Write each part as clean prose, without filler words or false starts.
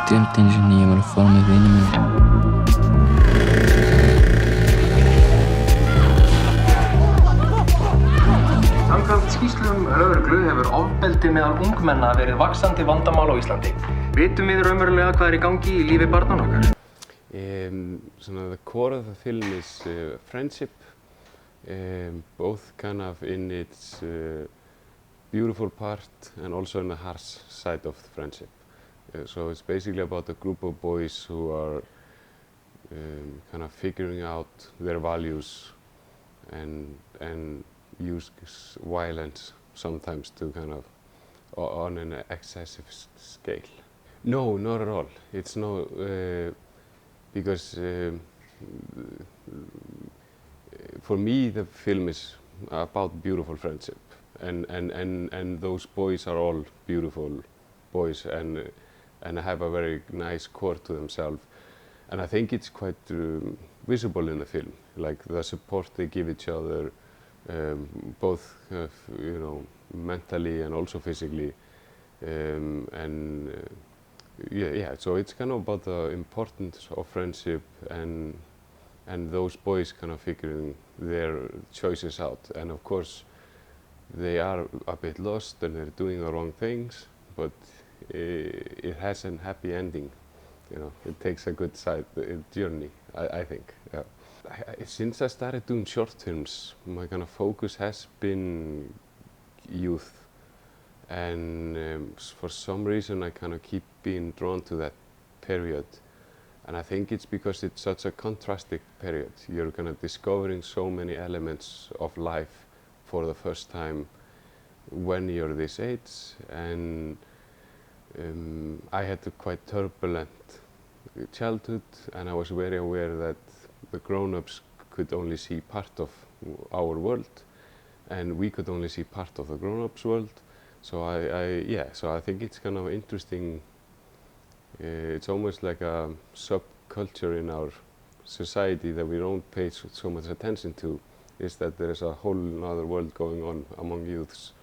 glemt einu sinni ég var að fara með vinum minn. Samkvæmt skýrslum lögreglu hefur ofbeldi meðal ungmenna verið vaxandi vandamál á Íslandi. Vitum við raunverulega hvað í gangi í lífi barnanna okkar? The core of the film is friendship, both kind of in its beautiful part and also in the harsh side of the friendship. So it's basically about a group of boys who are kind of figuring out their values and use violence sometimes to kind of on an excessive scale. No, not at all. It's no because for me the film is about beautiful friendship, and those boys are all beautiful boys and have a very nice core to themselves, and I think it's quite visible in the film, like the support they give each other, both mentally and also physically, so it's kind of about the importance of friendship and those boys kind of figuring their choices out. And of course they are a bit lost and they're doing the wrong things, but it has a happy ending. It takes a good journey, I think. Yeah. Since I started doing short films, my kind of focus has been youth. And for some reason I kind of keep being drawn to that period, and I think it's because it's such a contrasting period. You're kind of discovering so many elements of life for the first time when you're this age, and I had a quite turbulent childhood, and I was very aware that the grown-ups could only see part of our world and we could only see part of the grown-ups world. So I think it's kind of interesting. It's almost like a subculture in our society that we don't pay so much attention to, is that there's a whole other world going on among youths,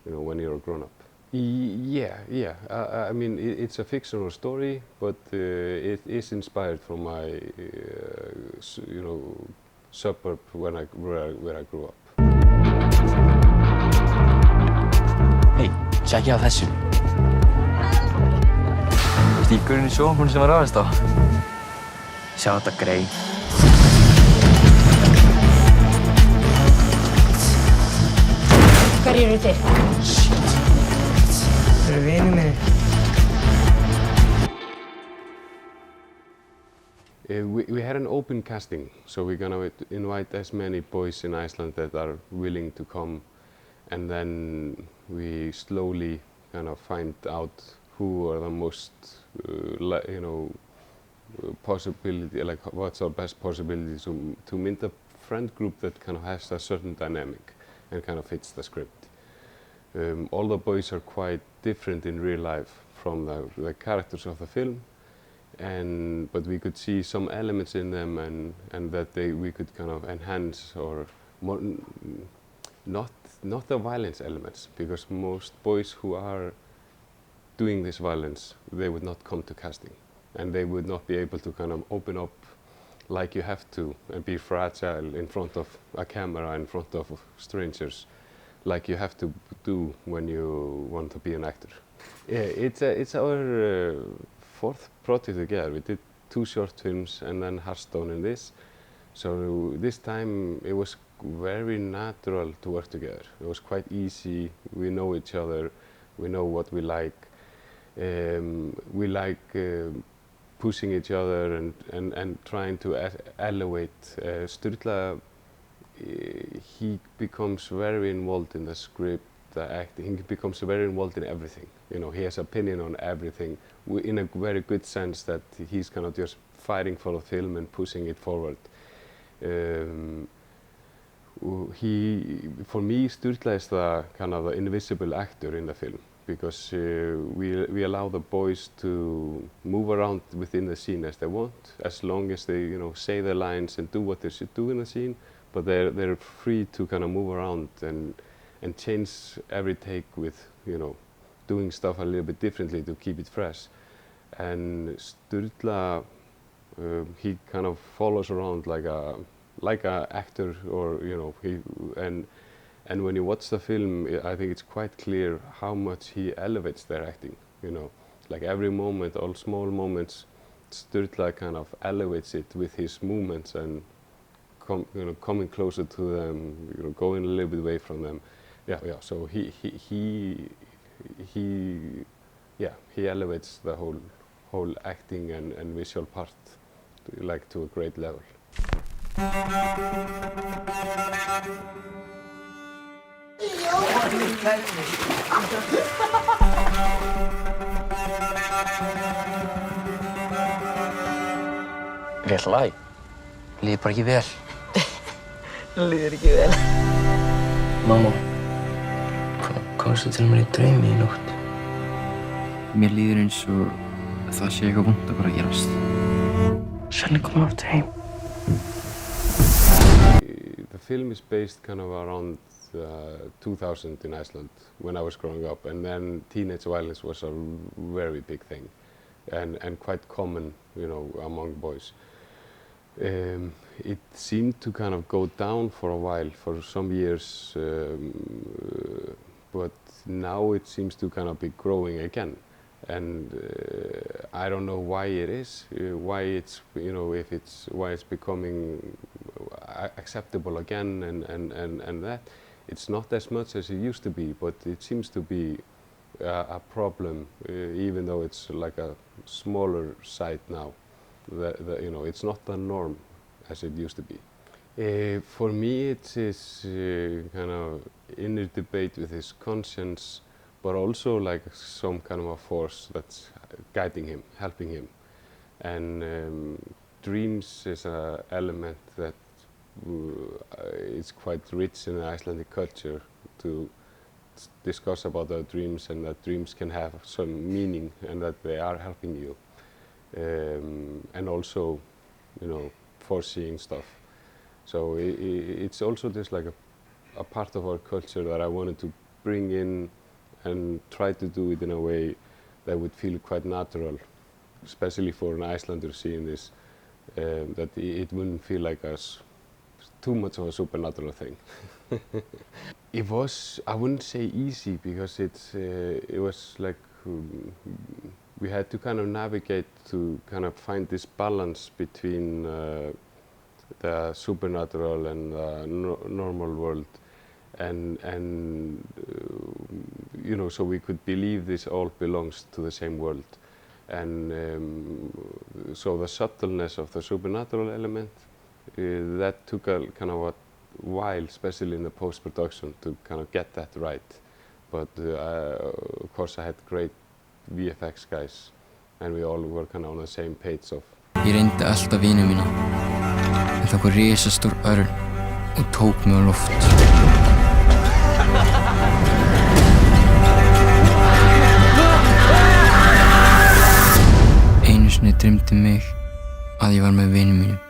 when you're a grown-up. I mean, it's a fictional story, but it is inspired from my, suburb where I grew up. Hey, tjekkja á þessu. Stíkurinn í sjónvarpinu sem var ráðist á. Sjá þetta grey. Hverjir eru þið? Shit. Þeir eru vinir mínir. We had an open casting, so we're gonna invite as many boys in Iceland that are willing to come, and then we slowly kind of find out who are the most, possibility, like what's our best possibility to meet a friend group that kind of has a certain dynamic and kind of fits the script. All the boys are quite different in real life from the characters of the film, but we could see some elements in them and that we could kind of enhance or more, not the violence elements, because most boys who are doing this violence, they would not come to casting, and they would not be able to kind of open up like you have to and be fragile in front of a camera, in front of strangers, like you have to do when you want to be an actor. Yeah, it's our fourth project together. We did 2 short films and then Hearthstone in this. So this time it was very natural to work together. It was quite easy. We know each other. We know what we like. We like pushing each other and trying to elevate. Sturla, he becomes very involved in the script, the acting. He becomes very involved in everything. He has opinion on everything in a very good sense, that he's kind of just fighting for the film and pushing it forward. For me, Sturla is the kind of the invisible actor in the film, because we allow the boys to move around within the scene as they want, as long as they say their lines and do what they should do in the scene, but they're free to kind of move around and change every take with doing stuff a little bit differently to keep it fresh. And Sturla, he kind of follows around like a actor, or and when you watch the film, I think it's quite clear how much he elevates their acting. Like every moment, all small moments, Sturla kind of elevates it with his movements and coming closer to them, going a little bit away from them. So he elevates the whole acting and visual part to a great level. Vel lag. Líður bara ekki vel. Líður ekki vel. Mamma, komstu til mér í draumi í nótt? Mér líður eins og það sé eitthvað vont að fara að gerast. Svenni kominn aftur heim. The film is based kind of around 2000 in Iceland when I was growing up, and then teenage violence was a very big thing and quite common, among boys. It seemed to kind of go down for a while, for some years, but now it seems to kind of be growing again. And I don't know why it is, why it's becoming acceptable again, and that it's not as much as it used to be, but it seems to be a problem, even though it's like a smaller side now. It's not the norm as it used to be. For me, it is kind of inner debate with his conscience, but also like some kind of a force that's guiding him, helping him. And dreams is an element that is quite rich in the Icelandic culture, to discuss about our dreams, and that dreams can have some meaning and that they are helping you. And also, foreseeing stuff. So it's also just like a part of our culture that I wanted to bring in and try to do it in a way that would feel quite natural, especially for an Icelander seeing this, that it wouldn't feel like too much of a supernatural thing. It was, I wouldn't say easy, because it was like we had to kind of navigate to kind of find this balance between the supernatural and the normal world, and so we could believe this all belongs to the same world. And so the subtleness of the supernatural element, that took a kind of a while, especially in the post-production, to kind of get that right. But of course I had great VFX guys, and we all were kind of on the same page of. Ég reyndi alltaf vini mína, en það kom risastór örn og tók mig á loft. Einu sinni dreymdi mig að ég var með vini mínum.